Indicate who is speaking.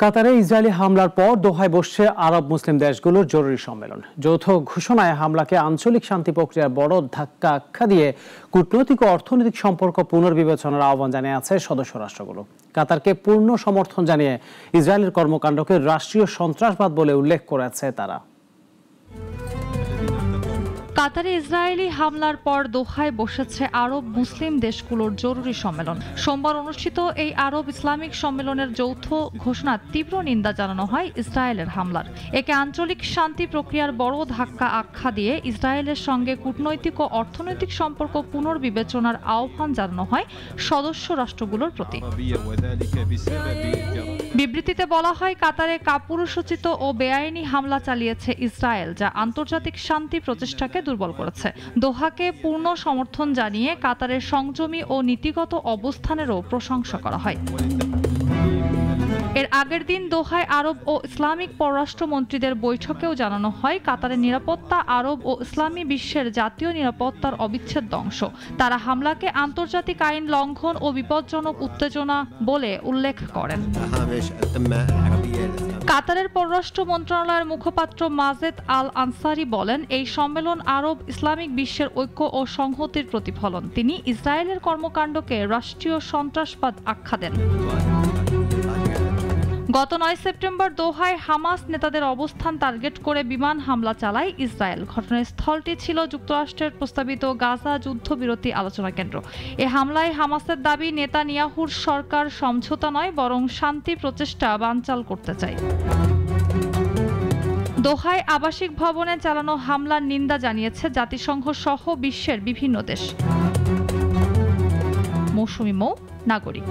Speaker 1: কাতারে ইসরায়েলি হামলার পর দোহায় বসছে আরব মুসলিম দেশগুলোর জরুরি সম্মেলন। যৌথ ঘোষণায় হামলাকে আঞ্চলিক শান্তি প্রক্রিয়ার বড় ধাক্কা আখ্যা দিয়ে কূটনৈতিক ও অর্থনৈতিক সম্পর্ক পুনর্বিবেচনার আহ্বান জানিয়েছে সদস্য রাষ্ট্রগুলো। কাতারকে পূর্ণ সমর্থন জানিয়ে ইসরায়েলের কর্মকাণ্ডকে রাষ্ট্রীয় সন্ত্রাসবাদ বলে উল্লেখ করেছে তারা।
Speaker 2: কাতারে ইসরায়েলি হামলার পর দোহায় বসেছে আরব মুসলিম দেশগুলোর জরুরি সম্মেলন। সোমবার অনুষ্ঠিত এই আরব ইসলামিক সম্মেলনের যৌথ ঘোষণার তীব্র নিন্দা জানানো হয় ইসরায়েলের হামলার। একে আঞ্চলিক শান্তি প্রক্রিয়ার বড় ধাক্কা আখ্যা দিয়ে ইসরায়েলের সঙ্গে কূটনৈতিক ও অর্থনৈতিক সম্পর্ক পুনর্বিবেচনার আহ্বান জানানো হয় সদস্য রাষ্ট্রগুলোর প্রতি। বিবৃতিতে বলা হয়, কাতারে কাপুরুষোচিত ও বেআইনি হামলা চালিয়েছে ইসরায়েল, যা আন্তর্জাতিক শান্তি প্রচেষ্টাকে দুর্বল করেছে। দোহাকে পূর্ণ সমর্থন জানিয়ে কাতারের সংযমী ও নীতিগত অবস্থানেরও প্রশংসা করা হয়। এর আগের দিন দোহায় আরব ও ইসলামিক পররাষ্ট্রমন্ত্রীদের বৈঠকেও জানানো হয়, কাতারের নিরাপত্তা আরব ও ইসলামী বিশ্বের জাতীয় নিরাপত্তার অবিচ্ছেদ্য অংশ। তারা হামলাকে আন্তর্জাতিক আইন লঙ্ঘন ও বিপজ্জনক উত্তেজনা বলে উল্লেখ করেন। কাতারের পররাষ্ট্র মন্ত্রণালয়ের মুখপাত্র মাজেদ আল আনসারি বলেন, এই সম্মেলন আরব ইসলামিক বিশ্বের ঐক্য ও সংহতির প্রতিফলন। তিনি ইসরায়েলের কর্মকাণ্ডকে রাষ্ট্রীয় সন্ত্রাসবাদ আখ্যা দেন। গত 9 সেপ্টেম্বর দোহায় হামাস নেতাদের অবস্থান টার্গেট করে বিমান হামলা চালায় ইসরায়েল। ঘটনাস্থলটি ছিল যুক্তরাষ্ট্রের প্রস্তাবিত গাজা যুদ্ধবিরতি আলোচনা কেন্দ্র। এ হামলায় হামাসের দাবি, নেতানিয়াহুর সরকার সমঝোতা নয় বরং শান্তি প্রচেষ্টা বানচাল করতে চায়। দোহায় আবাসিক ভবনে চালানো হামলার নিন্দা জানিয়েছে জাতিসংঘ সহ বিশ্বের বিভিন্ন দেশ। মৌসুমী মৌ, নাগরিক।